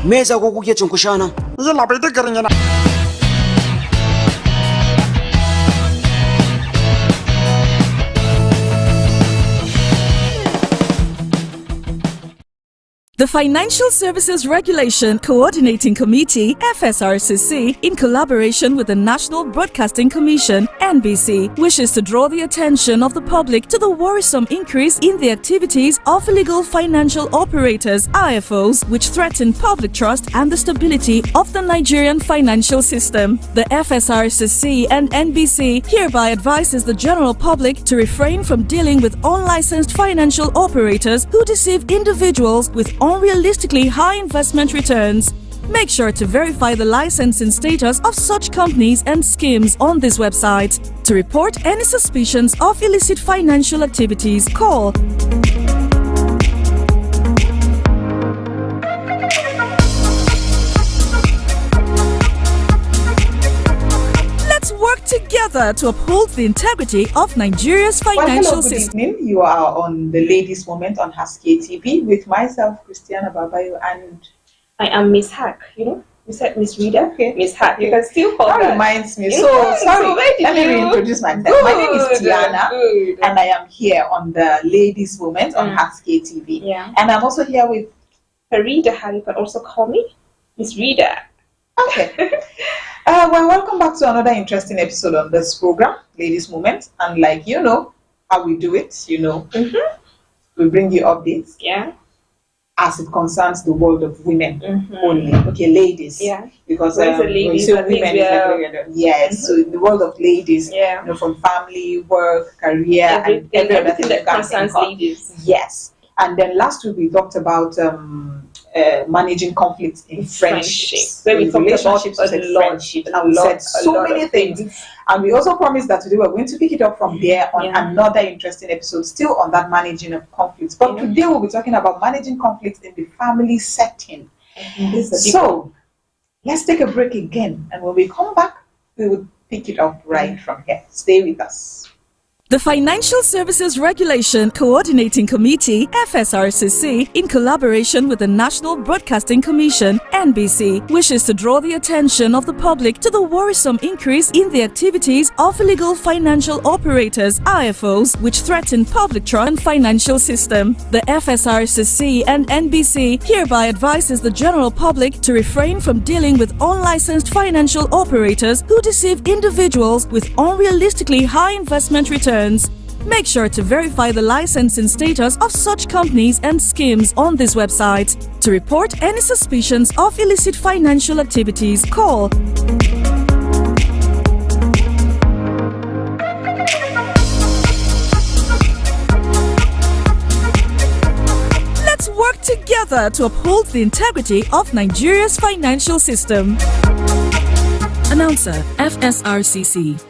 Me yasa ko kuke cinkushana? Yalla bai da garin yana. The Financial Services Regulation Coordinating Committee, FSRCC, in collaboration with the National Broadcasting Commission, NBC, wishes to draw the attention of the public to the worrisome increase in the activities of illegal financial operators, IFOs, which threaten public trust and the stability of the Nigerian financial system. The FSRCC and NBC hereby advises the general public to refrain from dealing with unlicensed financial operators who deceive individuals with unrealistically high investment returns. Make sure to verify the licensing status of such companies and schemes on this website. To report any suspicions of illicit financial activities, call together to uphold the integrity of Nigeria's financial system. Good evening. You are on the Ladies Moment on Haske TV with myself, Christiana Babayo, and I am Miss Hack. You know, you said Miss Reader. Okay. Miss Hack. You can still call that. Reminds me. So sorry. Let me reintroduce myself. My name is Tiana, and I am here on the Ladies Moment on Haske TV. Yeah. And I'm also here with Reader. How you can also call me Miss Reader. Okay. Well, welcome back to another interesting episode on this program, Ladies Moment. And like you know how we do it, we bring you updates. Yeah. As it concerns the world of women only. Okay, ladies. Yeah. Because ladies, women is everywhere. Yes. So in the world of ladies, from family, work, career, and everything that concerns ladies. Yes. And then last week we talked about managing conflicts in friendships. Where we talked about friendships. And we said so many things. And we also promised that today we're going to pick it up from there on another interesting episode, still on that managing of conflicts. But today we'll be talking about managing conflicts in the family setting. So let's take a break again. And when we come back, we will pick it up right from here. Stay with us. The Financial Services Regulation Coordinating Committee, FSRCC, in collaboration with the National Broadcasting Commission, NBC, wishes to draw the attention of the public to the worrisome increase in the activities of illegal financial operators, IFOs, which threaten public trust and financial system. The FSRCC and NBC hereby advises the general public to refrain from dealing with unlicensed financial operators who deceive individuals with unrealistically high investment returns. Make sure to verify the licensing status of such companies and schemes on this website. To report any suspicions of illicit financial activities, call Let's work together to uphold the integrity of Nigeria's financial system. Announcer, FSRCC.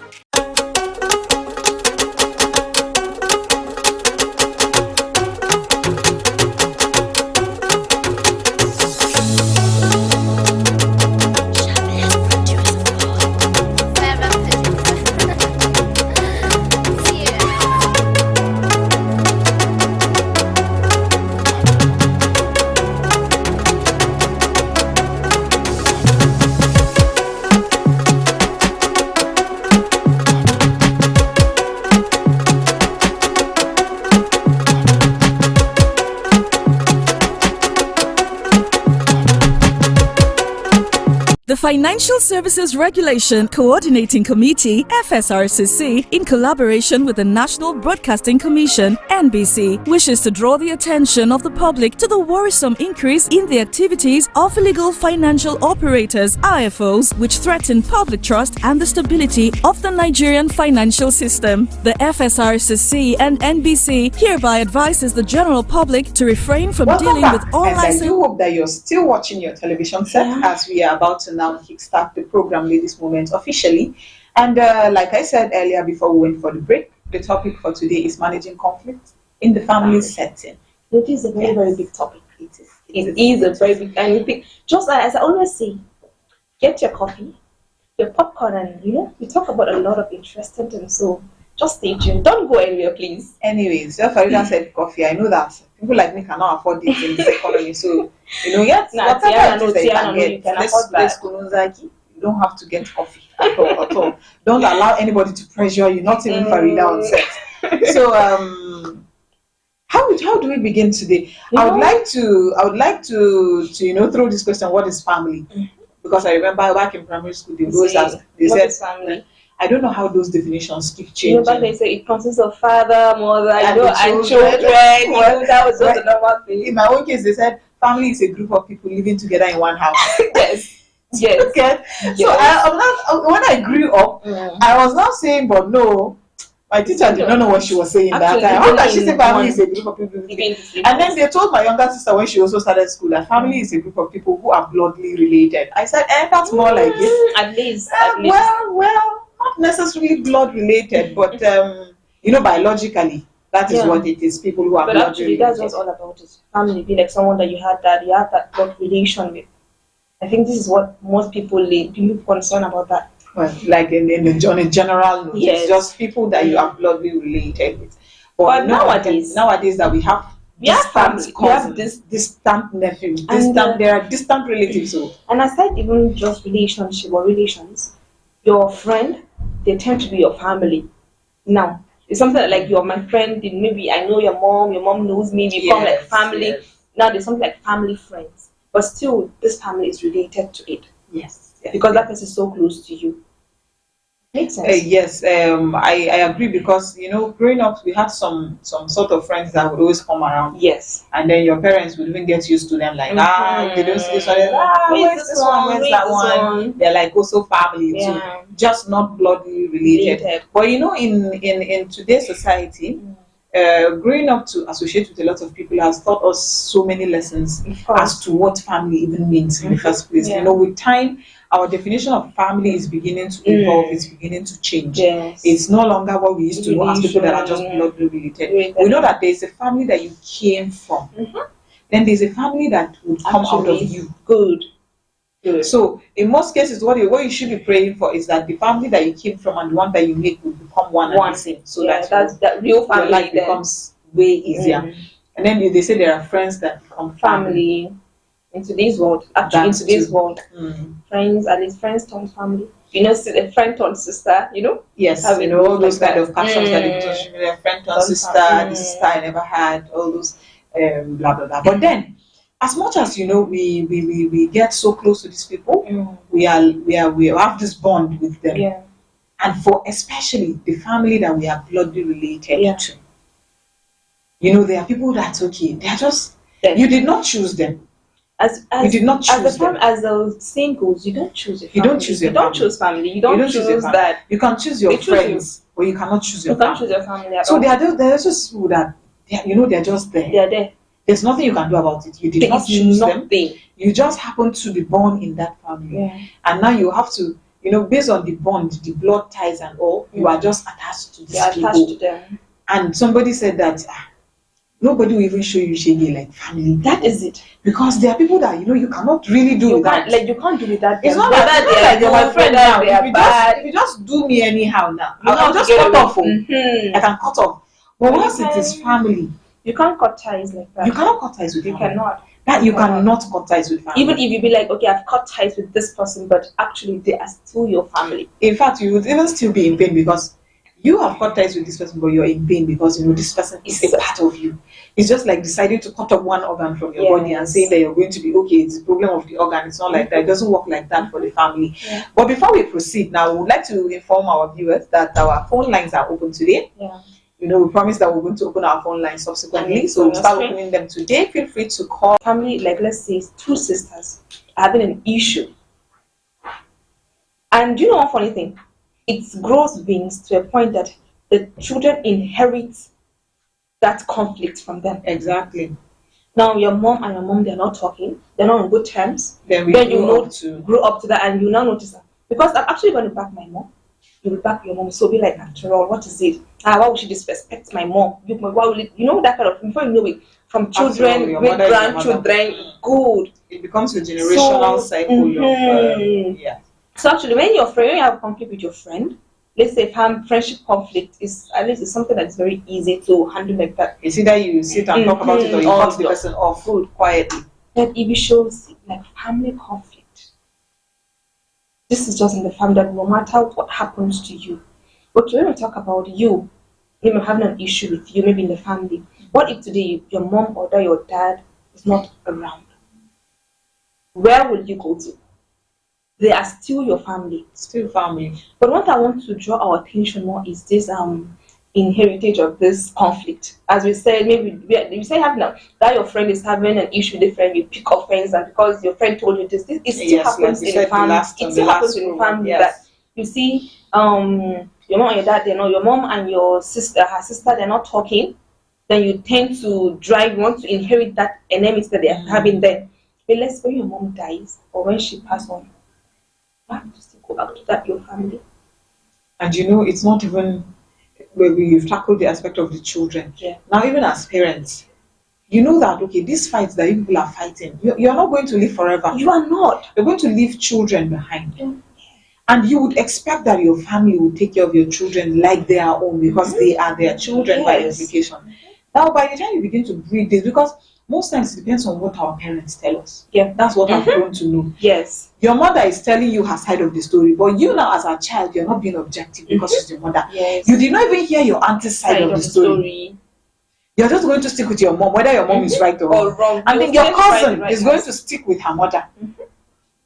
The Financial Services Regulation Coordinating Committee, FSRCC, in collaboration with the National Broadcasting Commission, NBC, wishes to draw the attention of the public to the worrisome increase in the activities of illegal financial operators, IFOs, which threaten public trust and the stability of the Nigerian financial system. The FSRCC and NBC hereby advises the general public to refrain from dealing with unlicensed... I do hope that you're still watching your television set as we are about to now kickstart the program Ladies Moment officially. And like I said earlier before we went for the break, the topic for today is managing conflict in the family setting. It is a very, very big topic. It is a very big, and you think, just as I always say, get your coffee, your popcorn, and we talk about a lot of interesting things. So just stay tuned. Don't go anywhere, please. Anyways, just Farida said coffee. I know that people like me cannot afford it in this economy. So, yes, whatever it is that you can get, let's you don't have to get coffee at all. Don't allow anybody to pressure you, not even Farida on set. So, how do we begin today? I would like to throw this question: what is family? Because I remember back in primary school, they said family. I don't know how those definitions keep changing. Back they say it consists of father, mother, and children. That was just a normal thing. In my own case, they said family is a group of people living together in one house. Yes. Okay. Yes. So when I grew up, I was not saying, but no. My teacher did not know what she was saying that time. How can she say family is a group of people? And then they told my younger sister when she also started school that family is a group of people who are bloodly related. I said, that's more like it. At least. Well, not necessarily blood related, but biologically, that is what it is. People who are blood related. But actually, that's what's all about it. Family, be like someone that you had that blood relation with. I think this is what most people do concern about that. Well, like on a general note, it's just people that you are bloodly related with. But nowadays that we have family, we have this distant nephew, there are distant relatives. So. And aside even just relationship or relations, your friend, they tend to be your family. Now, it's something like you're my friend, maybe I know your mom knows me, we become like family. Yes. Now there's something like family friends. But still, this family is related to it. Yes. Because that person is so close to you. Makes sense. Yes, I agree because growing up we had some sort of friends that would always come around. Yes. And then your parents would even get used to them like they don't see this one. Where's this one? Where's that one? They're like also family too, just not bloodly related. But in today's society, growing up to associate with a lot of people has taught us so many lessons as to what family even means in the first place. With time, our definition of family is beginning to evolve, it's beginning to change. Yes. It's no longer what we used to know as people that are just blood related. We know that there's a family that you came from. Then there's a family that will come out of you. Good. So in most cases, what you should be praying for is that the family that you came from and the one that you make will become one and the same. So that real family your life becomes way easier. And then they say there are friends that become family. In today's world, friends, at least friends turn family. A friend turn sister, Yes, all those kind of captions that they touch, a friend turn sister, the sister I never had, all those blah blah blah. But then, as much as we get so close to these people, we have this bond with them. Yeah. And for especially the family that we are bloodly related to. There are people that's okay. They are just you did not choose them. You did not choose them. As the saying goes, you don't choose your family. You don't choose your family. You don't choose family. You don't choose that. You can choose your friends, but you cannot choose your family. You can't choose your family at all. So there are just people that they're just there. They're there. There's nothing you can do about it. You did not choose them. You just happen to be born in that family. Yeah. And now you have to, based on the bond, the blood ties and all, you are just attached to these people. Attached to them. And somebody said that nobody will even show you shege like family. That is it. Because there are people that you cannot really do that. Like you can't do with that. It's not like you're my friend now. If you just do me anyhow now, I'll just cut off. I can cut off. But once it is family, you can't cut ties like that. You cannot cut ties with family. You cannot. You cannot cut ties with family. Even if you be like, okay, I've cut ties with this person, but actually they are still your family. In fact, you would even still be in pain because you have cut ties with this person, but you're in pain because this person is a part of you. It's just like deciding to cut off one organ from your body and saying that you're going to be okay. It's a problem of the organ. It's not like that. It doesn't work like that for the family. Yeah. But before we proceed, now we would like to inform our viewers that our phone lines are open today. Yeah. We promised that we're going to open our phone lines subsequently, so we'll start opening them today. Feel free to call. Family, like let's say two sisters are having an issue, and you know one funny thing, it grows wings to a point that the children inherit that conflict from them. Exactly. Now your mom and your mom, they're not talking, they're not on good terms. Then grow up to that, and you now notice that because I'm actually going to back my mom. You will back your mom, so be like, after all, what is it? Why would she disrespect my mom? Why will it? That kind of, before you know it, from children, great grandchildren, good. It becomes a generational cycle of So actually, when you have a conflict with your friend, let's say friendship conflict is at least it's something that's very easy to handle like that. It's either you sit and talk about it or you cut the person off quietly. But if it shows like family conflict, this is just in the family that no matter what happens to you, but when we talk about you, maybe having an issue with you, maybe in the family, what if today your mom or your dad is not around? Where will you go to? They are still your family. Still family. But what I want to draw our attention more is this inheritage of this conflict. As we said, maybe you say that your friend is having an issue with a friend, you pick offense, and because your friend told you this it still happens in the family. It still happens in the family that you see your mom and your dad, your mom and your sister, her sister, they're not talking. Then you tend to you want to inherit that enmity that they are having there. But let's say when your mom dies or when she passes on, you have to still go back to that your family. And it's not even where we've tackled the aspect of the children. Yeah. Now, even as parents, you know that these fights that you people are fighting, you're not going to live forever. You are not. You're going to leave children behind. And you would expect that your family will take care of your children like their own because they are their children by implication. Now, by the time you begin to breed this, because most times it depends on what our parents tell us. Yeah. That's what I've grown to know. Yes. Your mother is telling you her side of the story, but you now as a child, you're not being objective because she's your mother. Yes. You did not even hear your auntie's side of the story. You're just going to stick with your mom, whether your mom is right or wrong. And then your cousin is going to stick with her mother,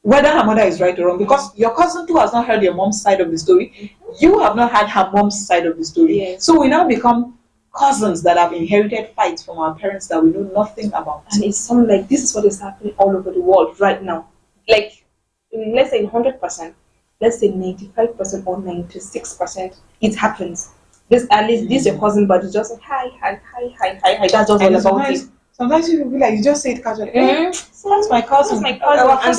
whether her mother is right or wrong, because your cousin too has not heard your mom's side of the story. You have not had her mom's side of the story. Yes. So we now become cousins that have inherited fights from our parents that we know nothing about. And it's something like this is what is happening all over the world right now. Like, let's say 100%, let's say 95% or 96%, it happens. This at least this your cousin, but it's just like hi. That's just all about it. Sometimes you will be like, you just say it casually. That's my cousin. That's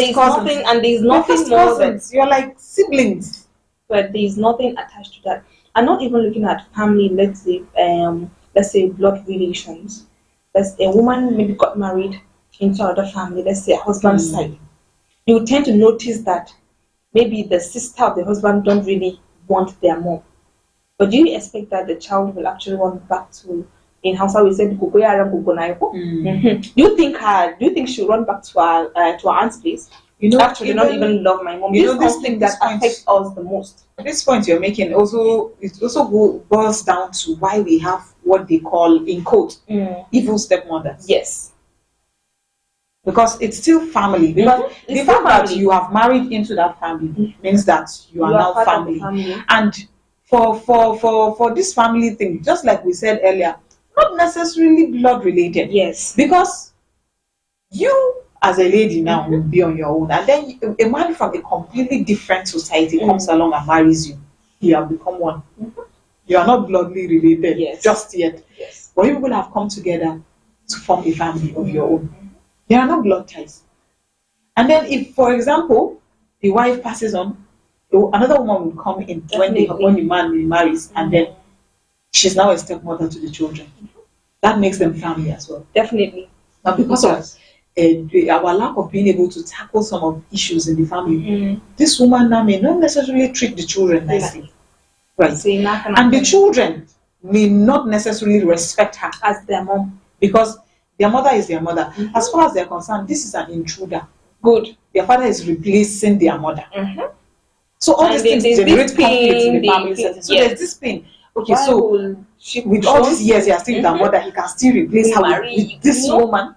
my cousin. And there's nothing more than you're like siblings. But there's nothing attached to that. I'm not even looking at family. Let's say blood relations. Let's say a woman maybe got married into another family. Let's say a husband's side. You tend to notice that maybe the sister of the husband don't really want their mom. But do you expect that the child will actually run back to in Hausa we said Do you think she'll run back to her aunt's place? Actually not even love my mom. This thing that affects us the most. At this point you're making it also boils down to why we have what they call in quote evil stepmothers. Yes. Because it's still family. Because the fact that you have married into that family means that you are now family. And for this family thing, just like we said earlier, not necessarily blood related. Yes. Because you as a lady now will be on your own, and then a man from a completely different society comes along and marries you. You have become one. You are not bloodly related just yet. Yes. But you people have come together to form a family of your own. There are no blood ties. And then if, for example, the wife passes on, another woman will come in when the man remarries, and then she's now a stepmother to the children. That makes them family as well. Definitely. Now, because of our lack of being able to tackle some of issues in the family, this woman now may not necessarily treat the children nicely. Right. And the children may not necessarily respect her as their mom. Because their mother is their mother. As far as they're concerned, this is an intruder. Good. Their father is replacing their mother. So all these things generate conflict in the family setting. So there's this pain. Okay, so with all these years you are still with her mother, he can still replace her with this woman.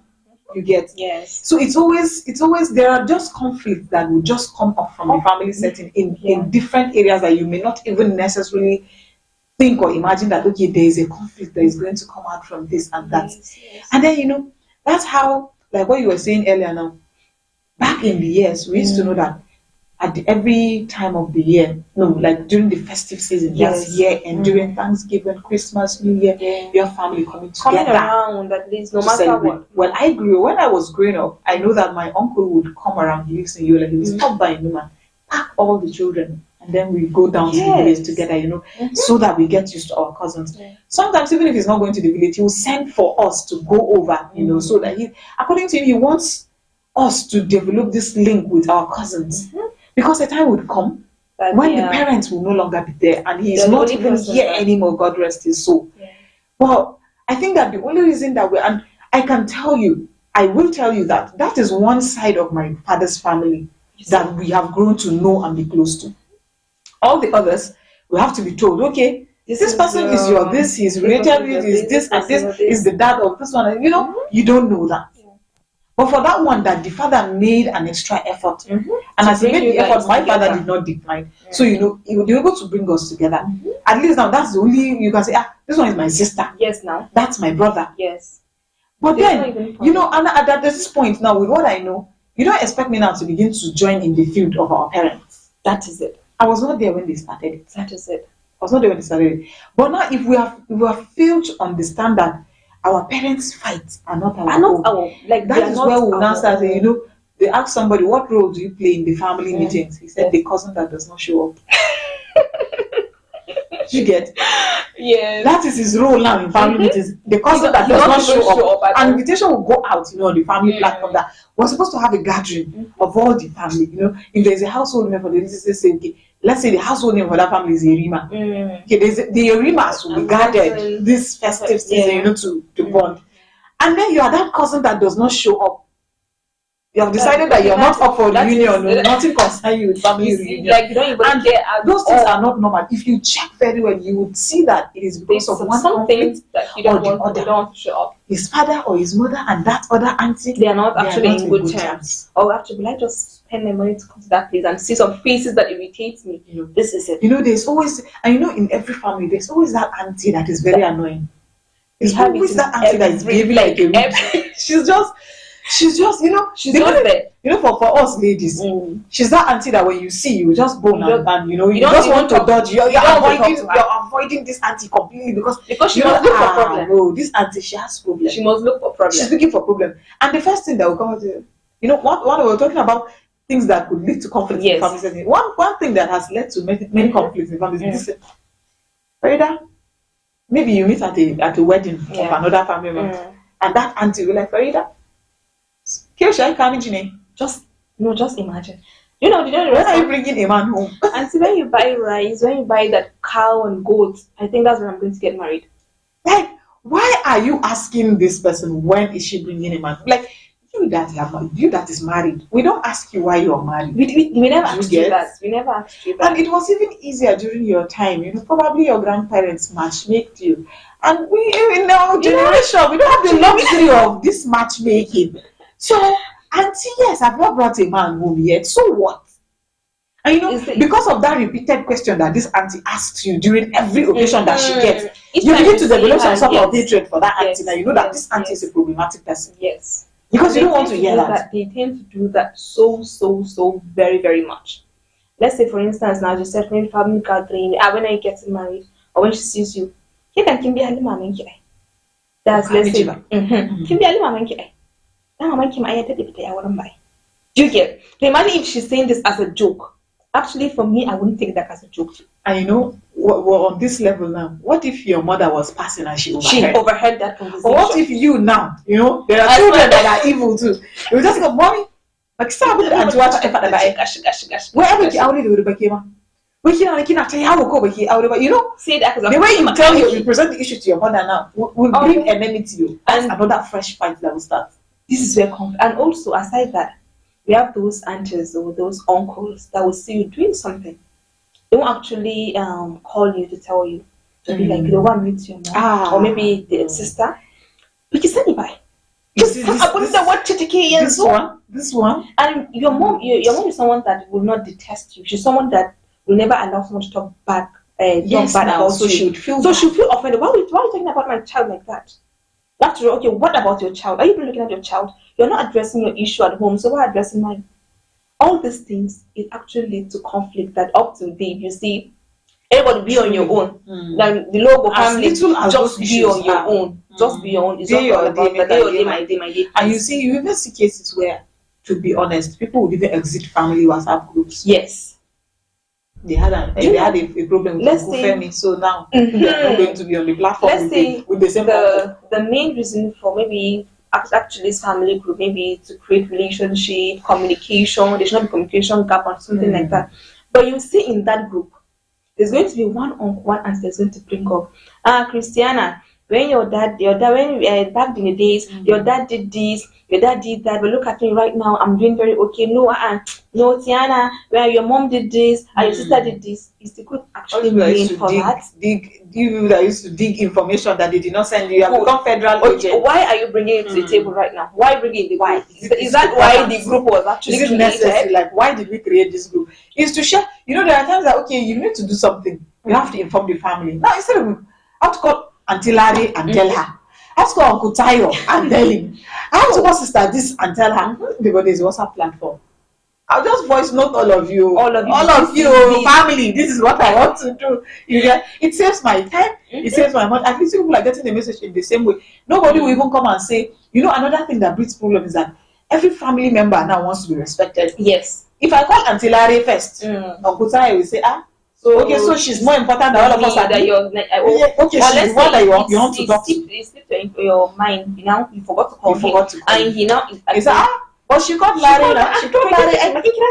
You get So it's always there are just conflicts that will just come up from the family setting in different areas that you may not even necessarily think or imagine that there is a conflict that is going to come out from this and that. And then that's how, like what you were saying earlier now, back in the years we used to know that at every time of the year, like during the festive season, that's year and during Thanksgiving, Christmas, New Year, your family coming around at least, no matter what. When I was growing up, I know that my uncle would come around. He lives in Yola. He would stop by Numa, pack all the children, and then we go down to the village together, so that we get used to our cousins. Sometimes, even if he's not going to the village, he will send for us to go over, so that according to him, he wants us to develop this link with our cousins. Because the time would come when the parents will no longer be there and he is not even here anymore, God rest his soul. Well, I think that the only reason that and I can tell you, I will tell you that is one side of my father's family that we have grown to know and be close to. All the others, we have to be told, okay, this person is your this, he's related with this, and this is the dad of this one. You know, you don't know that. But for that one, that the father made an extra effort, and as he made the effort, my father did not decline. So you know, he would be able to bring us together. At least now, that's the only you can say. This one is my sister. Yes, now that's my brother. Yes. But then, you know, and at this point now, with what I know, you don't expect me now to begin to join in the field of our parents. That is it. I was not there when they started it. That is it. I was not there when they started it. But now, if we have failed to understand that our parents' fights are not our own. Like that is where we will now start saying, you know, they ask somebody, what role do you play in the family meetings? He said, the cousin that does not show up. You get? Yes. That is his role now in family meetings. The cousin that does not show up. An invitation will go out, you know, on the family platform that we're supposed to have a gathering of all the family. You know, if there's a household member, they say, okay, let's say the household name for that family is Yerima. Okay, the Yerimas will be gathered this festive season, you know, to bond. And then you are that cousin that does not show up. You have decided that you're not up for reunion, nothing concerns you with family reunion. Like you don't even care. Those things are not normal. If you check very well, you would see that it is because of one conflict that you don't want to show up. His father or his mother and that other auntie, they are not actually in good terms. Or actually, will I just spend my money to come to that place and see some faces that irritates me? You know, this is it. You know, there's always, and you know, in every family, there's always that auntie that is very annoying. There's always that auntie that is behaving like a She's just, you know, she's just there. You know, for us ladies, she's that auntie that when you see, you just bone and you know, you just want to dodge. You're avoiding this auntie completely because she must look for problem. No, this auntie, she has problem. She must look for problem. She's looking for problem. And the first thing that will come out, you know, what we're talking about, things that could lead to conflict in families. One thing that has led to many conflicts in families is this. Farida, maybe you meet at a wedding of another family member, and that auntie will like, Farida, just imagine. You know, when are you bringing a man home? And see, when you buy rice, when you buy that cow and goat, I think that's when I'm going to get married. Like, why are you asking this person when is she bringing a man? Like, you that is married, we don't ask you why you're married. We never asked you that. We never asked you that. And it was even easier during your time. You know, probably your grandparents matchmaked you. And we, in our generation, we don't have the luxury of this matchmaking. So, auntie, yes, I've not brought a man home yet. So what? And you know, because of that repeated question that this auntie asks you during every occasion that she gets, you begin to develop some sort of hatred for that auntie. Now you know that this auntie is a problematic person. Yes. Because you don't want to hear that. They tend to do that so very, very much. Let's say, for instance, now you said when family gathering, when I get married, or when she sees you, that's let's say, do you get? So imagine if she's saying this as a joke. Actually, for me, I wouldn't take that as a joke. And you know, we're on this level now. What if your mother was passing and she overheard that conversation? Or what if you now, you know, there are children that are evil too. You just go, mommy, like stop with and watch you know, say that the way you present the issue to your mother now will bring enmity to you. And another fresh fight that will start. This is where and also aside that, we have those aunties or those uncles that will see you doing something. They won't actually call you to tell you. To be like, they want to meet your mom. Or maybe the sister. We can send you by. This one. And your mom is someone that will not detest you. She's someone that will never allow someone to talk bad about so you. She would feel offended. Why are you talking about my child like that? After all, okay, what about your child? Are you looking at your child? You're not addressing your issue at home, so why addressing mine? All these things, it actually leads to conflict that up to date, you see, everybody be on your own. Like the logo family, just be on your own. Just be on. It's all about the day or day, my day. And you see, you even see cases where, to be honest, people would even exit family WhatsApp groups. Yes. They had a problem with Femi, so now they're not going to be on the platform with the same the main reason for maybe actually this family group, maybe to create relationship, communication, there should not be communication gap or something like that. But you see in that group, there's going to be one uncle, one auntie that's going to bring up, Christiana, when your dad, when back in the days, your dad did this, your dad did that, but look at me right now, I'm doing very okay. No, no, Tiana, where your mom did this, and your sister did this. Is the group actually mean for that? You that used to dig information that they did not send you, have become federal agent. Why are you bringing it to the table right now? Why bringing it? Why? Is that why the group was actually created? Necessary? Like, why did we create this group? Is to share. You know, there are times that, okay, you need to do something. You have to inform the family. Now, instead of, I have to call Auntie Larry and tell her. I have to call Uncle Tayo and tell him. I have to call Sister this and tell her. Because there's a WhatsApp platform. I'll just voice note all of you, family. This is what I want to do. You get? It saves my time. It saves my money. At least people are getting the message in the same way. Nobody will even come and say. You know, another thing that breeds problem is that every family member now wants to be respected. Yes. If I call Auntie Larry first, Uncle Tayo will say, so she's more important than all of us. That you're okay, she's the one that you want to talk to. It slipped in your mind. You know, you forgot to call him. And you know, it's but she called Larry. She called Larry. And people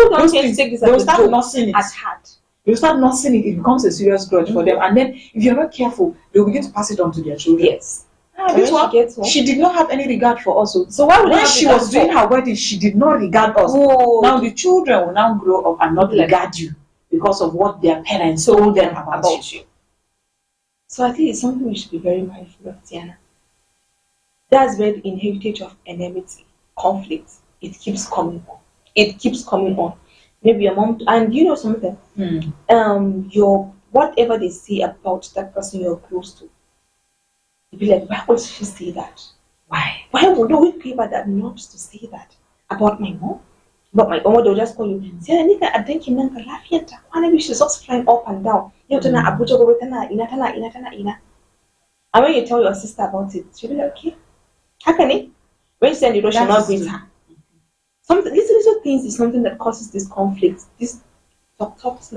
don't take this as heart. They will start not seeing it. It becomes a serious grudge for them. And then, if you're not careful, they will begin to pass it on to their children. Yes. This one, she did not have any regard for us. So why would when she was doing her wedding, she did not regard us. Now the children will now grow up and not regard you because of what their parents told them about you. So I think it's something we should be very mindful of, Tiana. That's where the inheritage of enmity, conflict, it keeps coming on. It keeps coming on. Maybe your mom, and you know something, your whatever they say about that person you're close to, you'll be like, why would she say that? Why? Why would we people that not to say that about my mom? But my mom, they'll just call you. See, I think I think she's just flying up and down. And when you tell your sister about it, she'll be like, okay. How can it? When you send the Russian, not with her. These little things is something that causes this conflict. This small things.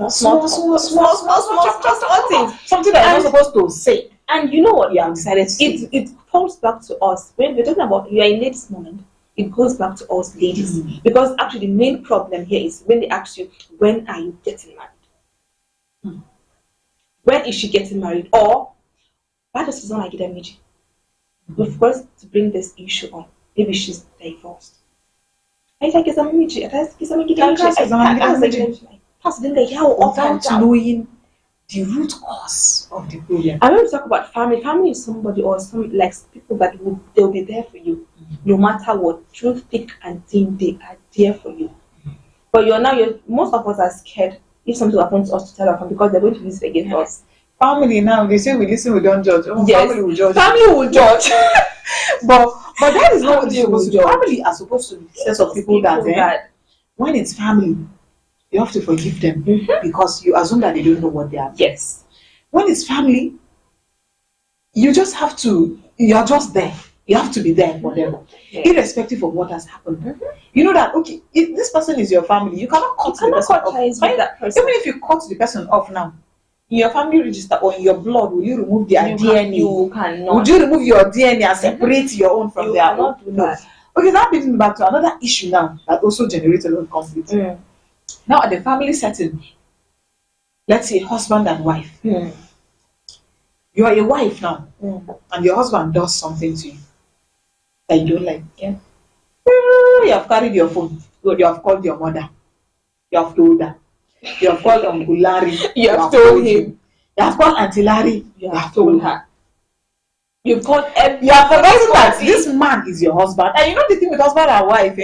Something that you're not supposed to say. And you know what? Yeah, I'm decided to say. It falls back to us. When we're talking about you are in this moment, it goes back to us ladies. Because actually the main problem here is when they ask you, when are you getting married? When is she getting married? Or why does someone get a marriage? We've got to bring this issue on. Maybe she's divorced. Without knowing the root cause of the problem. I want to talk about family. Family is somebody or some like people that they'll be there for you, no matter what. Through thick and thin, they are there for you. But most of us are scared if something happens to us to tell our family because they're going to use it against us. Family now, they say we listen, we don't judge. Yes. Family will judge. Family will judge. but that is not what they're supposed to do. Family are supposed to be sets of people that when it's family, you have to forgive them because you assume that they don't know what they are doing. Yes. When it's family, you just have to, you are just there. You have to be there for them, irrespective of what has happened. You know that, okay, if this person is your family, you cannot cut the person off. With that person. Even if you cut the person off now, in your family register or in your blood, will you remove their DNA? You cannot. Would you remove your DNA and separate your own from their own? Cannot do that. Okay, that brings me back to another issue now that also generates a lot of conflict. Now, at the family setting, let's say husband and wife. You are a wife now, and your husband does something to you that you don't like. Yeah. You have carried your phone. You have called your mother. You have told her. You have called Uncle Larry. You have told him. You have called Auntie Larry. You have told her. You've called every. You have forgotten that this man is your husband. And you know the thing with husband and wife,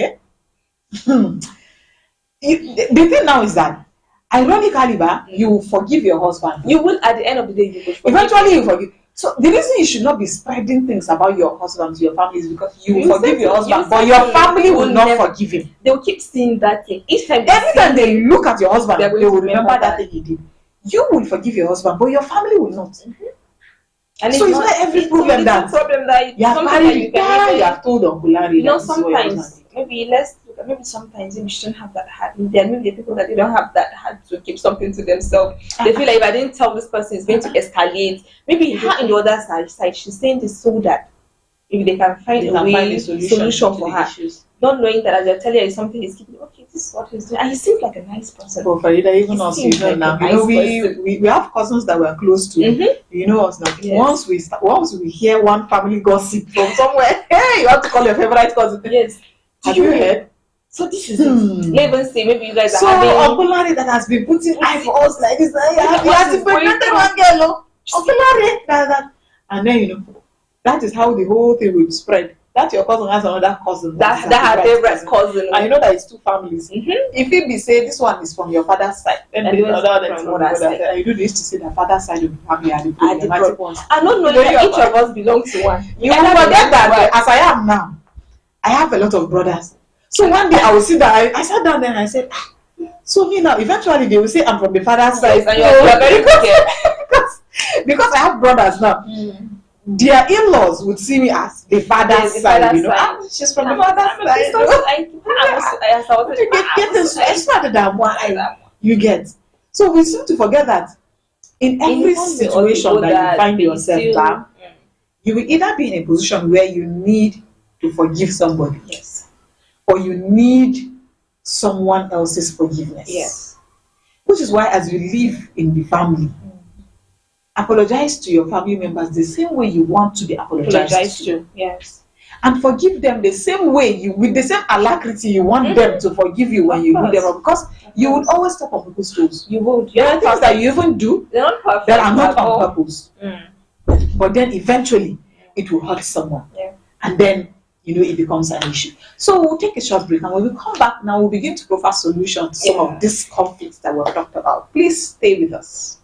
the thing now is that, ironically, you will forgive your husband. You will, at the end of the day, you will forgive. Eventually, you forgive. So the reason you should not be spreading things about your husband to your family is because you will forgive your husband, but your family will not forgive him. They will keep seeing that thing. Every time they look at your husband, they will remember that thing he did. You will forgive your husband, but your family will not. And so it's not every problem that you have married, you have told Uncle Larry. You know, sometimes maybe sometimes you shouldn't have that heart. There may be people that they don't have that heart to keep something to themselves. They feel like if I didn't tell this person, it's going to escalate. Maybe her in the other side, she's saying this so that if they can find a solution for her. Issues. Not knowing that as I tell you something is keeping, okay, this is what he's doing. And he seems like a nice person. But Farida, even us, now. We have cousins that we're close to. You know us now. Yes. Once we hear one family gossip from somewhere, hey, you have to call your favorite cousin. Yes. Have you heard? So this is it. Let even say maybe you guys are having Uncle Larry that has been putting eye for us like this. He has impregnated one girl. Uncle Larry, that. And then that is how the whole thing will spread. That your cousin has another cousin. That her favorite cousin. And you know that it's two families. If it be say this one is from your father's side, then the other is from mother's side. And you do this to say the father's side of the family are the problematic ones. I don't know that each of us belongs to one. You will forget that as I am now, I have a lot of brothers. So one day I will sit down. I sat down there and I said, so me now, eventually they will say I'm from the father's side. And you're very good. because I have brothers now. Their in-laws would see me as the father's side, she's from the father's side. It's not that one you get. So we seem to forget that in every situation that you find yourself back, you will either be in a position where you need to forgive somebody, or you need someone else's forgiveness. Which is why, as you live in the family, apologize to your family members the same way you want to be apologized to. Yes. And forgive them the same way with the same alacrity you want them to forgive you when you do them wrong. Because you would always step on people's toes. You would. There are things that you even do that are not on purpose. But then eventually it will hurt someone. And then it becomes an issue. So we'll take a short break, and when we come back now, we'll begin to provide solutions to some of these conflicts that we've talked about. Please stay with us.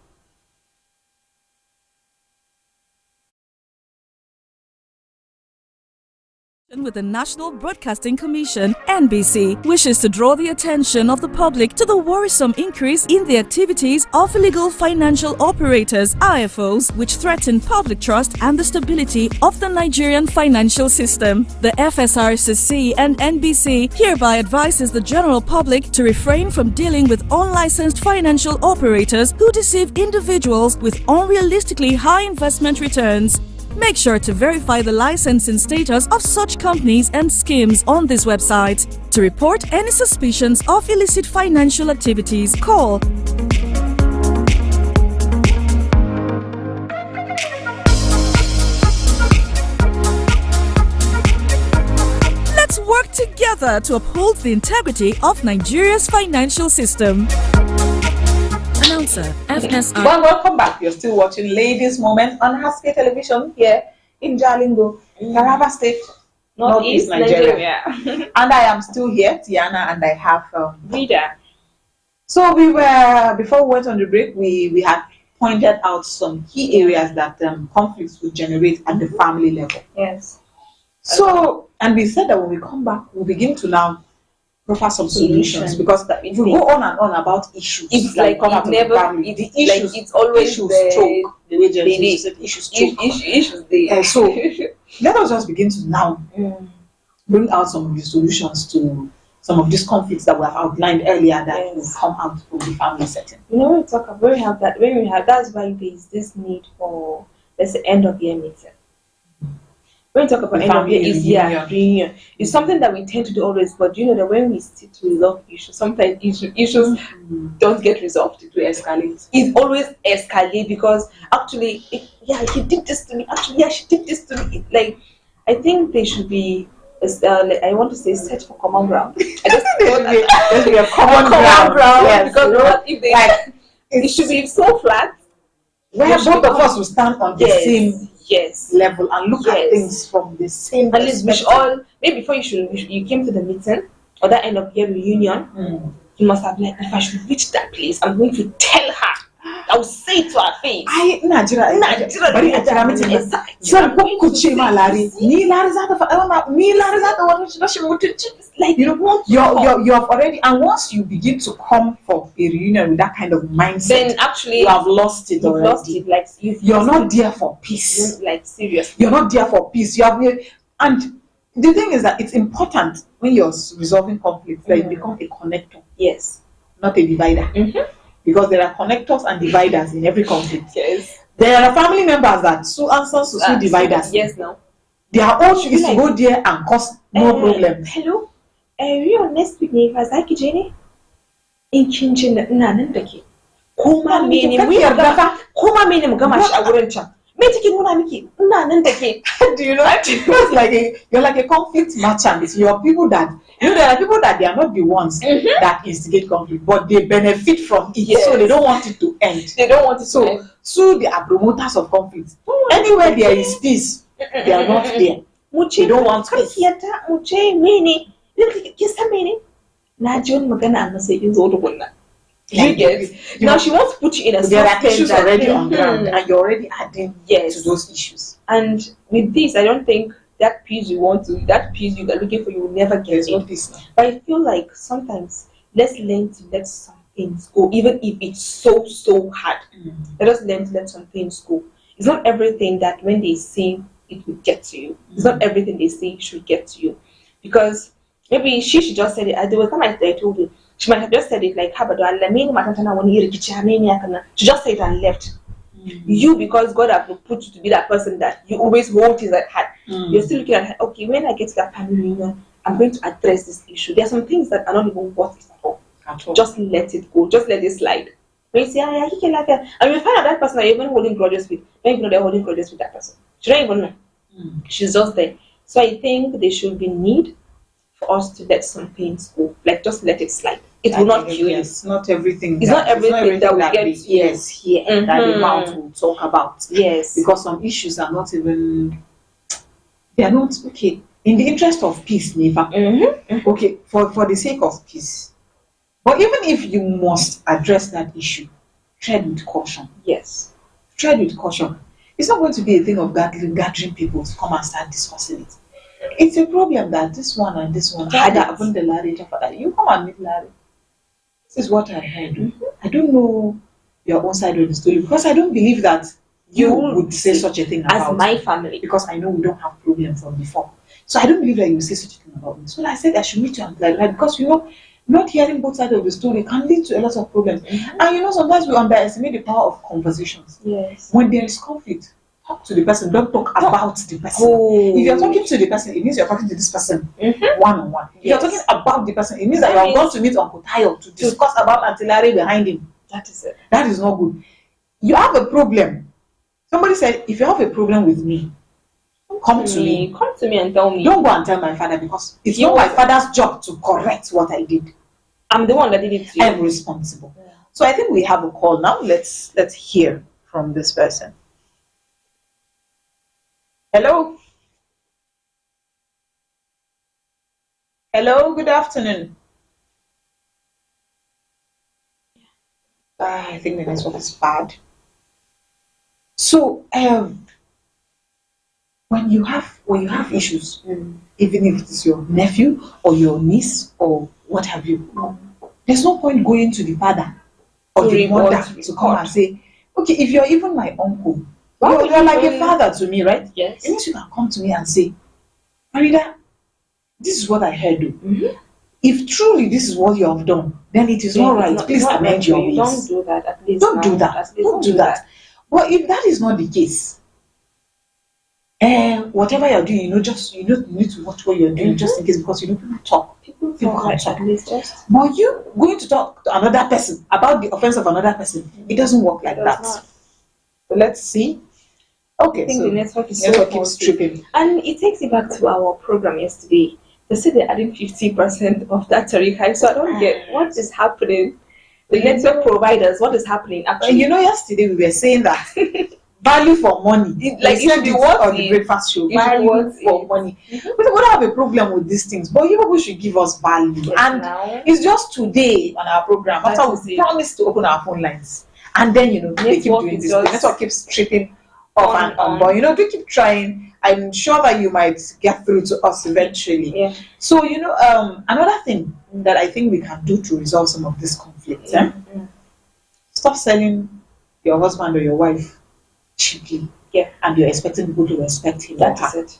With the National Broadcasting Commission, NBC, wishes to draw the attention of the public to the worrisome increase in the activities of illegal financial operators, IFOs, which threaten public trust and the stability of the Nigerian financial system. The FSRCC and NBC hereby advises the general public to refrain from dealing with unlicensed financial operators who deceive individuals with unrealistically high investment returns. Make sure to verify the licensing status of such companies and schemes on this website. To report any suspicions of illicit financial activities, call Let's work together to uphold the integrity of Nigeria's financial system. Announcer, FSR. Well, welcome back. You're still watching Ladies Moment on Haske Television here in Jalingo, Taraba State, Northeast Nigeria. And I am still here, Tiana, and I have Vida. So before we went on the break, we had pointed out some key areas that conflicts would generate at the family level. Yes. So, and we said that when we come back, we'll begin to now offer some solutions, because if we go on and on about issues, it's like it never, it's always issues choke. The way James said, issues choke. Issues so let us just begin to now bring out some of the solutions to some of these conflicts that we have outlined earlier that will come out from the family setting. When we talk about when we have that's why there is this need for, let's say, end of year meeting. When we talk about end of year reunion, it's something that we tend to do always, but you know that when we sit to resolve issues, sometimes issues don't get resolved, it will escalate. It always escalate because actually, he did this to me. Actually, she did this to me. Like, I think they should be, I want to say, set for common ground. I just there should be a common ground. Yes, because if they it should be so flat where both of us will stand on the same level and look at things from the same at least we should all, maybe before you came to the meeting or that end of year reunion, you must have like, if I should reach that place, I'm going to tell her. I will say it to her face. Like, you have already, and once you begin to come for a reunion with that kind of mindset, then actually you have lost it already. Lost it. Like you're not there for peace. Like seriously, you're not there for peace. And the thing is that it's important when you're resolving conflicts that you become a connector. Yes, not a divider. Because there are connectors and dividers in every conflict. Yes. There are family members that answer to dividers. Yes, no. Their own is to go there and cause more problems. Hello, we are next week ne fa zaki je ne? In kin je ina nan da ke. Kuma mene mu mu gama shi a wurin can. Me take nuna miki ina nan da ke. Do you know? It's like you're like a conflict merchant. You're people that there are people that they are not the ones that instigate conflict, but they benefit from it, so they don't want it to end. They don't want it to end. So they are promoters of conflict. Anywhere there is peace, they are not there. They don't want peace. Na ji wani magana a matsayin zo tukunna. You get? Now she wants to put you in a there are issues already on ground, and you're already adding to those issues. And with this, I don't think that peace you are looking for, you will never get it. But I feel like sometimes let's learn to let some things go, even if it's so hard. Let us learn to let some things go. It's not everything that when they say it will get to you. It's not everything they say should get to you, because maybe she should just said it. There was time I told you, she might have just said it like, she just said it and left. You, because God has put you to be that person that you always hold things at heart. You're still looking at, okay, when I get to that family reunion, I'm going to address this issue. There are some things that are not even worth it at all. Just let it go. Just let it slide. When you say, yeah, he can like that, and you find out that person that you're even holding grudges with, don't even know they're holding grudges with that person. She don't even know. She's just there. So I think there should be need for us to let some things go. Like, just let it slide. It will not kill you. It's not everything. It's not everything that we get here that the mouth will talk about. Yes. Because some issues are not even, they are not, okay, in the interest of peace, never. Okay, for the sake of peace. But even if you must address that issue, tread with caution. Yes. Tread with caution. It's not going to be a thing of gathering people to come and start discussing it. It's a problem that this one and this one had happened. You come and meet Larry. This is what I heard. I don't know your own side of the story, because I don't believe that you would say such a thing about as my family, because I know we don't have problems from before. So I don't believe that you would say such a thing about me. So I said I should meet you and clarify, because not hearing both sides of the story can lead to a lot of problems. And sometimes we underestimate the power of conversations. Yes. When there is conflict, talk to the person. Don't talk about the person. If you're talking to the person, it means you're talking to this person one-on-one. If you're talking about the person, it means that you're going to meet Uncle Tayo to discuss about Antilari behind him. That is it. That is not good. You have a problem. Somebody said, if you have a problem with me, come to me. Come to me and tell me. Don't go and tell my father, because it's not my father's job to correct what I did. I'm the one that did it to you. I'm responsible. Yeah. So I think we have a call now. Let's hear from this person. Hello. Hello, good afternoon. I think the network is bad. So when you have issues, even if it's your nephew or your niece or what have you, there's no point going to the father or the mother to come and say, okay, if you're even my uncle, you're like a father to me, right? Yes. It means you can come to me and say, Farida, this is what I heard. If truly this is what you have done, then it is not right. Please amend your ways. Don't do that. At least don't do that. Don't do that. But if that is not the case, whatever you're doing, you need to watch what you're doing, just in case, because people talk. People can talk. But you going to talk to another person about the offense of another person, it doesn't work like that. So let's see. Okay, I think so the network keeps tripping. And it takes me back to our program yesterday. They said they're adding 50% of that tariff, so I don't get what is happening. The network providers, what is happening actually? Yesterday we were saying that value for money. Like it should be worth on the breakfast show. Value for money. We don't have a problem with these things, but you people should give us value. Yes, and now. It's just today on our program after we promised to open our phone lines, and then they keep doing this. The network keeps tripping off and on. But we keep trying. I'm sure that you might get through to us eventually. Yeah. So another thing that I think we can do to resolve some of this conflict. Stop selling your husband or your wife cheaply. Yeah. And you're expecting people to respect him. That is it.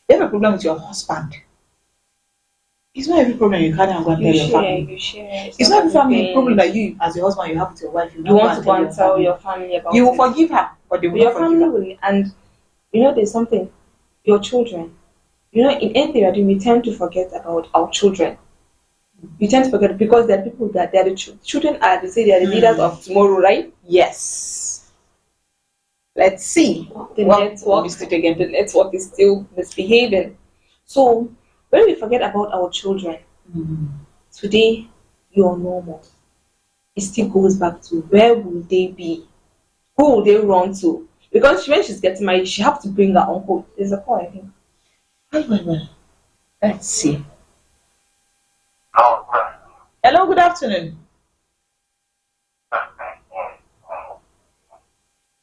You have a problem with your husband. It's not every problem you carry and go and tell your family. You share. It's not every family problem that you, as your husband, you have with your wife. You want to go and tell your family about it. You will forgive her, but they will not forgive her. And there's something. your children. In anything we are doing, we tend to forget about our children. We tend to forget because there are people that they are the children are, they say, they are the leaders of tomorrow, right? Yes. Let's see. The network is still misbehaving. So when we forget about our children, today you're normal. It still goes back to where will they be? Who will they run to? Because when she's getting married, she have to bring her uncle. There's a call, I think. Well. Let's see. Hello, good afternoon.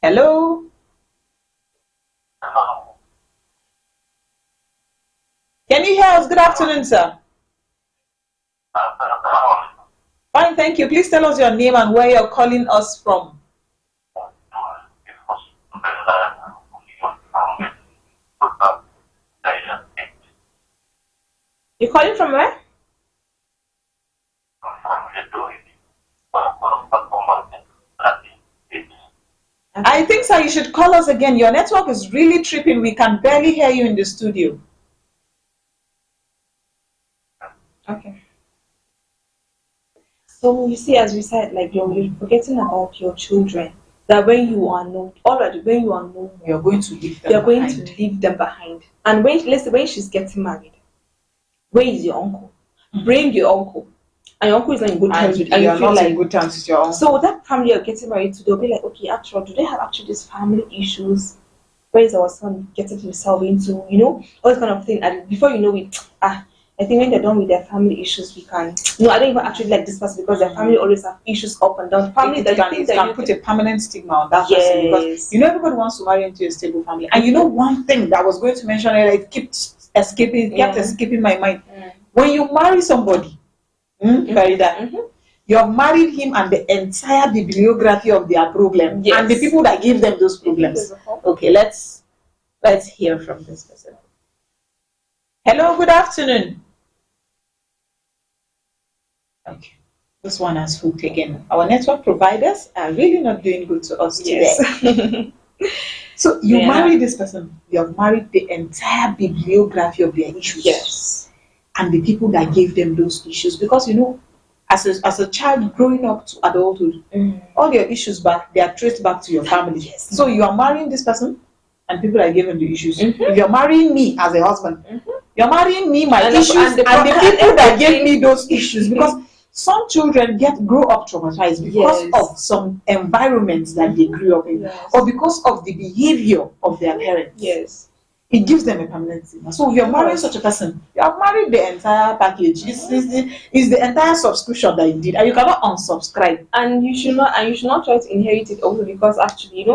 Hello. Can you hear us? Good afternoon, sir. Fine, thank you. Please tell us your name and where you're calling us from. You're calling from where? I think, sir, you should call us again. Your network is really tripping. We can barely hear you in the studio. Okay. So you see, as we said, like you're forgetting about your children. That when you are known, already when you are known, you're going to leave them. You're going to leave them behind. And when she's getting married, where is your uncle? Bring your uncle. And your uncle is not in good terms with you. And you feel like good terms with your uncle. So that family you're getting married to, they'll be like, okay, do they have these family issues? Where is our son getting himself into? All this kind of thing. And before you know it, I think when they're done with their family issues, we can. No, I don't even actually like this person because their family always have issues up and down. Family that can put a permanent stigma on that person because everybody wants to marry into a stable family. And one thing that I was going to mention, it kept escaping my mind. When you marry somebody, Farida, you have married him and the entire bibliography of their problem and the people that give them those problems. Okay, let's hear from this person. Hello, good afternoon. Okay, this one has hooked again. Our network providers are really not doing good to us today. So you marry this person, you have married the entire bibliography of their issues. Yes. And the people that gave them those issues. Because as a child growing up to adulthood, all your issues they are traced back to your family. Yes. So you are marrying this person and people that gave them the issues. If you're marrying me as a husband, you're marrying me, my issues, and the people that gave me those issues. Because some children grow up traumatized because of some environments that they grew up in, or because of the behavior of their parents. Yes. It gives them a permanent stigma. So if you're marrying such a person, you have married the entire package. It's the entire subscription that you did, and you cannot unsubscribe. And you should not try to inherit it also because actually,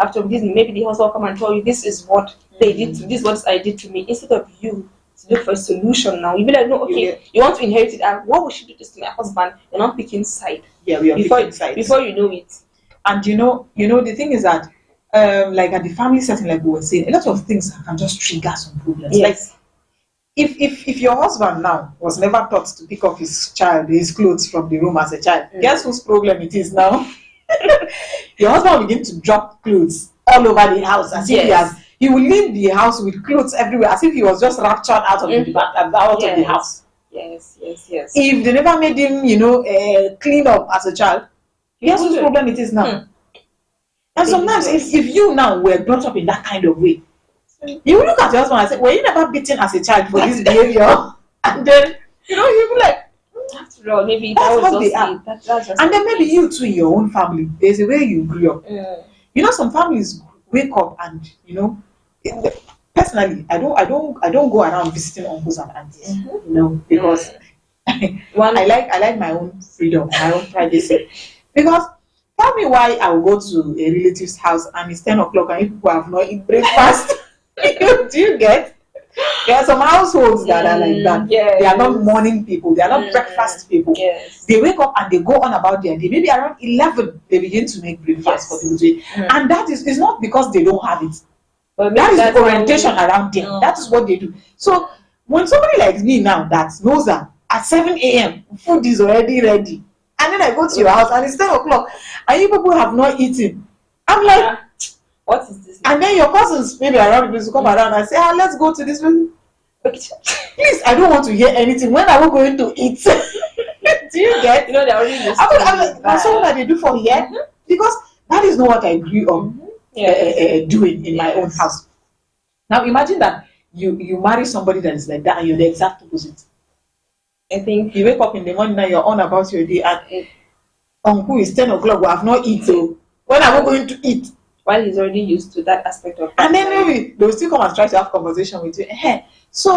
after this, maybe the husband will come and tell you this is what they did to this, what I did to me. Instead of you to look for a solution now, you be like, no, okay, you want to inherit it, and what would she do this to my husband? You're not picking side. Yeah, we are picking sides. Before you know it. And the thing is that like at the family setting, like we were saying, a lot of things can just trigger some problems. Yes. Like if your husband now was never taught to pick up his clothes from the room as a child, guess whose problem it is now? Your husband will begin to drop clothes all over the house as if he will leave the house with clothes everywhere as if he was just raptured out of the house. Yes. If they never made him, clean up as a child, guess whose problem it is now? And sometimes if you now were brought up in that kind of way, you will look at your husband and say, were you never beaten as a child for this behavior? And then, you'll be like, after all, maybe that was just it. And then maybe you too in your own family, there's a way you grew up. Some families wake up and, personally, I don't go around visiting uncles and aunties, because I like my own freedom, my own privacy. Because tell me why I will go to a relative's house and it's 10 o'clock and people have not eaten breakfast. Do you get? There are some households that are like that. Yes. They are not morning people. They are not breakfast people. Yes. They wake up and they go on about their day. Maybe around 11, they begin to make breakfast for people to eat. And that is not because they don't have it. But that is the orientation around them. That is what they do. So when somebody like me now that knows that at 7 a.m. food is already ready, and then I go to your house and it's 10 o'clock and you people have not eaten, I'm like, What is this? And then your cousins maybe around people come around and say, let's go to this place. Please, I don't want to hear anything. When are we going to eat? Do you get? You know, they're already used that's something that they do for here. Because that is not what I grew up doing in my own house. Now imagine that you marry somebody that is like that and you're the exact opposite. I think you wake up in the morning and you're on about your day and uncle is 10 o'clock, we have not eaten. So when are we going to eat? While he's already used to that aspect of and then maybe they'll still come and try to have conversation with you. So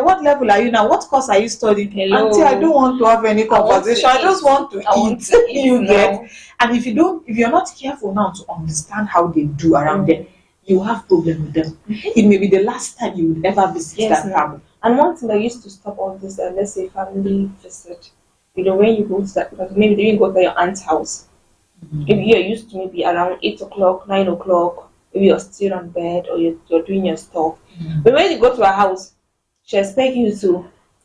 what level are you now? What course are you studying? Auntie, I don't want to have any conversation. I just want to eat. You get? And if you're not careful now to understand how they do around them, you have problem with them. It may be the last time you would ever visit that family. And one thing that used to stop all this, let's say family visit, you know, when you go to that, because maybe you go to your aunt's house, if you're used to maybe around 8 o'clock, 9 o'clock, maybe you're still on bed or you're doing your stuff. But when you go to her house, she expects you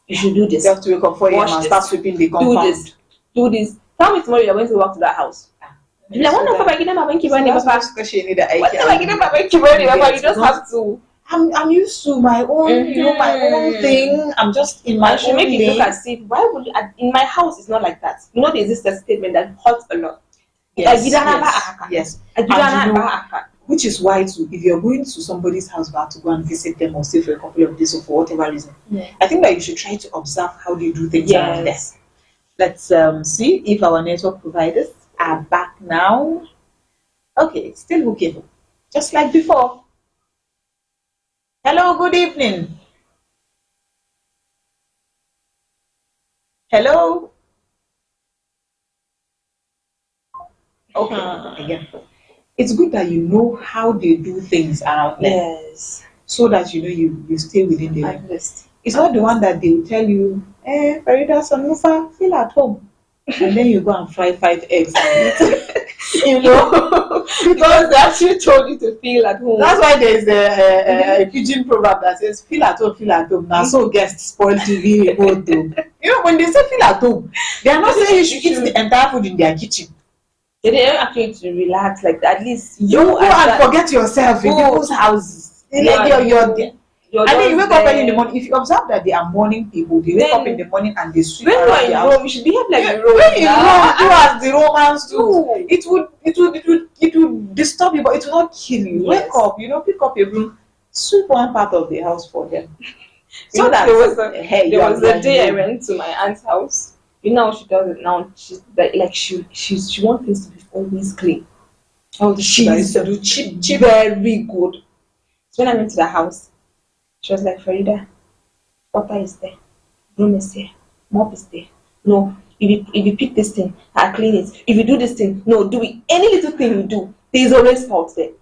should do this. You have to wake up 4 a.m. and start sweeping the compound. Do this. Tell me tomorrow you're going to walk to that house. You just have to. I'm used to my own, my own thing. I'm just in my own make lane. It look as if, why would you, in my house it's not like that. You know, there's this statement that hurts a lot. Yes. Which is why too, if you're going to somebody's house to go and visit them or stay for a couple of days or for whatever reason, I think that you should try to observe how they do things around there. Let's see if our network providers are back now. Okay, still hooking, just like before. Hello, good evening. Hello. Okay, again. It's good that you know how they do things around them. Yes. So that you stay within the list. It's not the one that they will tell you, Farida Sanufa, feel at home. And then you go and fry 5 eggs and eat. You know, because they actually told you to feel at home. That's why there's a pidgin proverb that says, feel at home, feel at home. Now, so guests spoil TV remote though. You know, when they say feel at home, they are not saying you should eat the entire food in their kitchen. They didn't actually to relax, like at least you go and forget yourself in people's houses. You're there. And then you wake up early in the morning. If you observe that they are morning people, they wake up in the morning and they sweep around the house. Rome, you should behave like the Romans. When you Rome, do as the Romans do. It would disturb you, but it will not kill you. Wake up, pick up your broom, sweep one part of the house for them. So that there was a day I went to my aunt's house. You know how she does it now. She's like she wants things to be always clean. She's very good. So when I went to the house, she was like, Farida, water is there, broom is there, mop is there. No, if you pick this thing, I clean it. If you do this thing, no, do it. Any little thing you do, there is always fault there.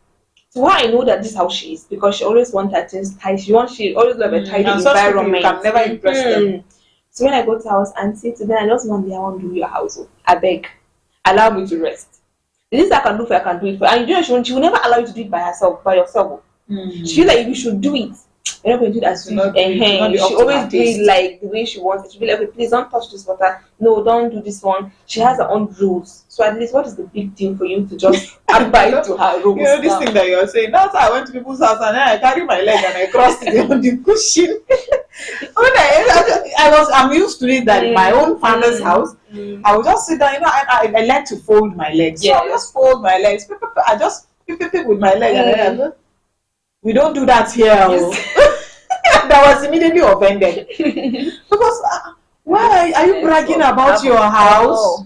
So why I know that this is how she is, because she always wants her things tidy. She always love a tidy environment. You can never impress them. So when I go to her house and say to them, I just want I want to do your house. I beg, allow me to rest. This I can do for, I can do it for. And you know, she will never allow you to do it by yourself. She feels like you should do it. You're not going to do that. She always do it like the way she wants it. She'll be like, okay, please don't touch this water. No, don't do this one. She has her own rules. So at least, what is the big thing for you to just abide to her rules? You know, this thing that you're saying, that's how I went to people's house and then I carry my leg and I crossed it on the cushion. I'm used to it that in my own father's house, I will just sit down, I like to fold my legs. So I just fold my legs. I just pick with my leg and then we don't do that here. That was immediately offended. Because why are you bragging about your house?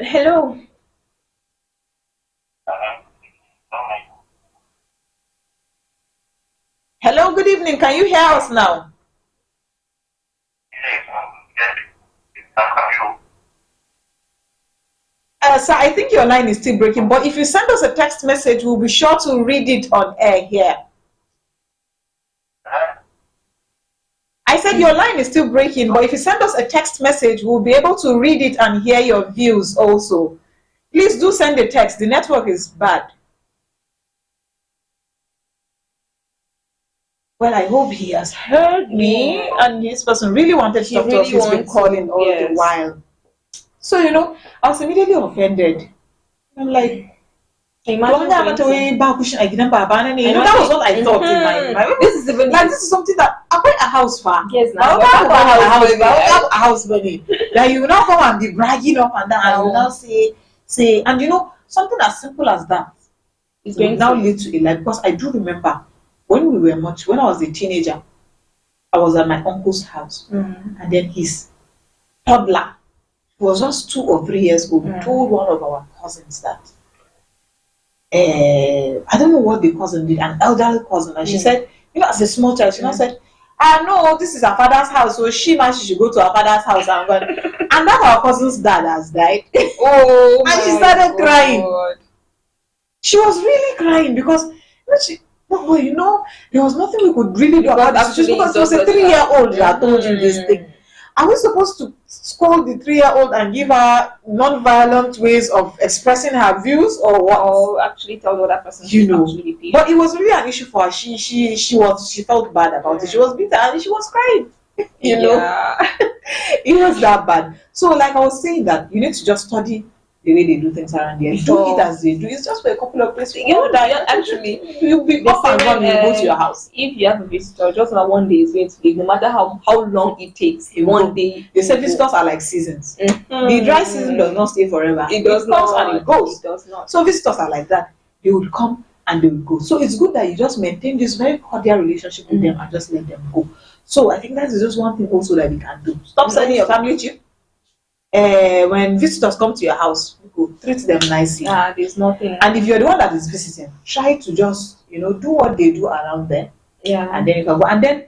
Hello. Hello, good evening. Can you hear us now? Sir, I think your line is still breaking, but if you send us a text message, we'll be sure to read it on air here. I said your line is still breaking, but if you send us a text message, we'll be able to read it and hear your views also. Please do send a text. The network is bad. Well, I hope he has heard me, and this person really wanted to talk to us. He's been calling all the while. So, I was immediately offended. I'm like, Imagine that was what I thought in my this is even like this is something that I buy a house for. Yes, now a house money. That you will now come and be bragging up and down and you will now say, and you know, something as simple as that is going now lead to a life. Because I do remember when I was a teenager, I was at my uncle's house, and then his toddler, who was just 2 or 3 years old, told one of our cousins that I don't know what the cousin did, an elderly cousin, and she said, you know, as a small child, she now said, no, this is her father's house, so she should go to her father's house and go. And that our cousin's dad has died. Oh, and she started crying. She was really crying because you know, there was nothing we could really do about this. Just because it was a 3-year-old that told you this thing. Are we supposed to scold the 3-year-old and give her non-violent ways of expressing her views, or what? Or actually tell the other person, you know? But it was really an issue for her. She felt bad about it. She was bitter and she was crying. You know, it was that bad. So, like I was saying, that you need to just study the way they do things around here. Do it as they do. It's just for a couple of days. You know that actually you'll be up and run. You go to your house. If you have a visitor, just on one day is going to leave. No matter how long it takes, one day. They say visitors are like seasons. The dry season does not stay forever. It does not, and it goes. It does not. So visitors are like that. They will come and they will go. So it's good that you just maintain this very cordial relationship with them and just let them go. So I think that is just one thing also that we can do. Stop sending your family to you. When visitors come to your house, go treat them nicely. There's nothing. And if you're the one that is visiting, try to just do what they do around there. And then you can go. And then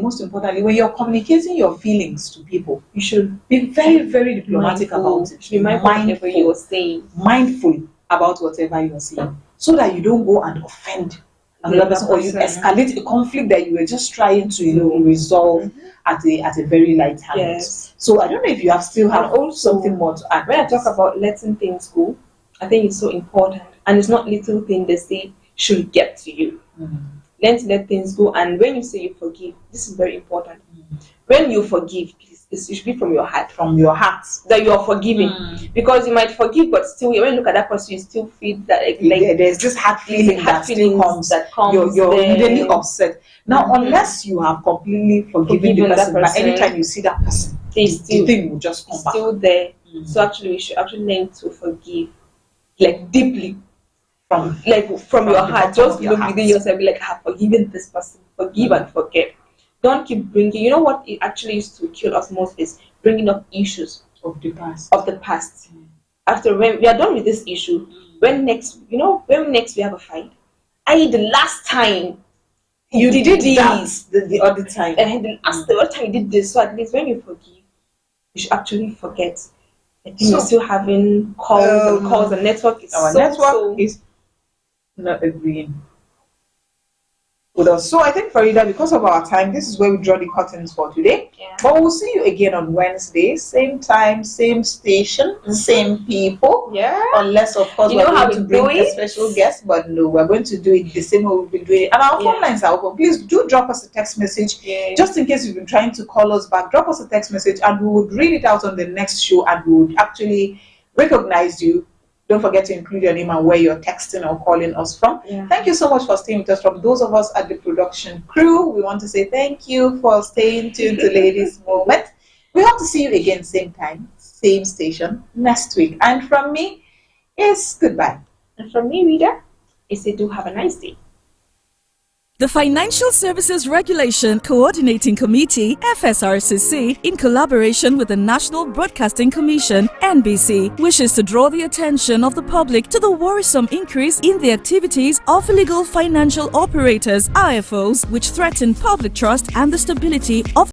most importantly, when you're communicating your feelings to people, you should be very, very diplomatic about it. Be mindful you're saying. Mindful about whatever you're saying, so that you don't go and offend another person, or you escalate a conflict that you were just trying to resolve at a very light hand. Yes. So I don't know if you still have something more to add. When I talk about letting things go, I think it's so important, and it's not little thing they say should get to you. Learn to let things go, and when you say you forgive, this is very important. When you forgive, please, it should be from your heart. From your heart that you are forgiving, because you might forgive, but still, when you look at that person, you still feel that there's this heart feeling that comes. You're immediately upset. Now, unless you have completely forgiven the person, but anytime you see that person, the thing will just come back. Still there. So actually, we should actually learn to forgive, like deeply, from your heart. Just look within yourself, be like, I have forgiven this person. Forgive and forget. Don't keep bringing. You know what it actually used to kill us most is bringing up issues of the past. After when we are done with this issue, when next we have a fight, the last time you did this, the other time, and the other time you did this. So at least when you forgive, you should actually forget. I think we're still having calls, and network is is not agreeing with us. So I think, Farida, because of our time, this is where we draw the curtains for today. But we'll see you again on Wednesday, same time, same station, same people. Unless, of course, we're going to bring a special guest. But no, we're going to do it the same way we've been doing it. And our phone lines are open. Please do drop us a text message. Just in case you've been trying to call us back, drop us a text message and we would read it out on the next show, and we would actually recognize you. Don't forget to include your name and where you're texting or calling us from. Thank you so much for staying with us. From those of us at the production crew, we want to say thank you for staying tuned to Ladies Moment. We hope to see you again, same time, same station, next week. And from me, it's goodbye. And from me, reader, it's do have a nice day. The Financial Services Regulation Coordinating Committee, FSRCC, in collaboration with the National Broadcasting Commission, NBC, wishes to draw the attention of the public to the worrisome increase in the activities of illegal financial operators, IFOs, which threaten public trust and the stability of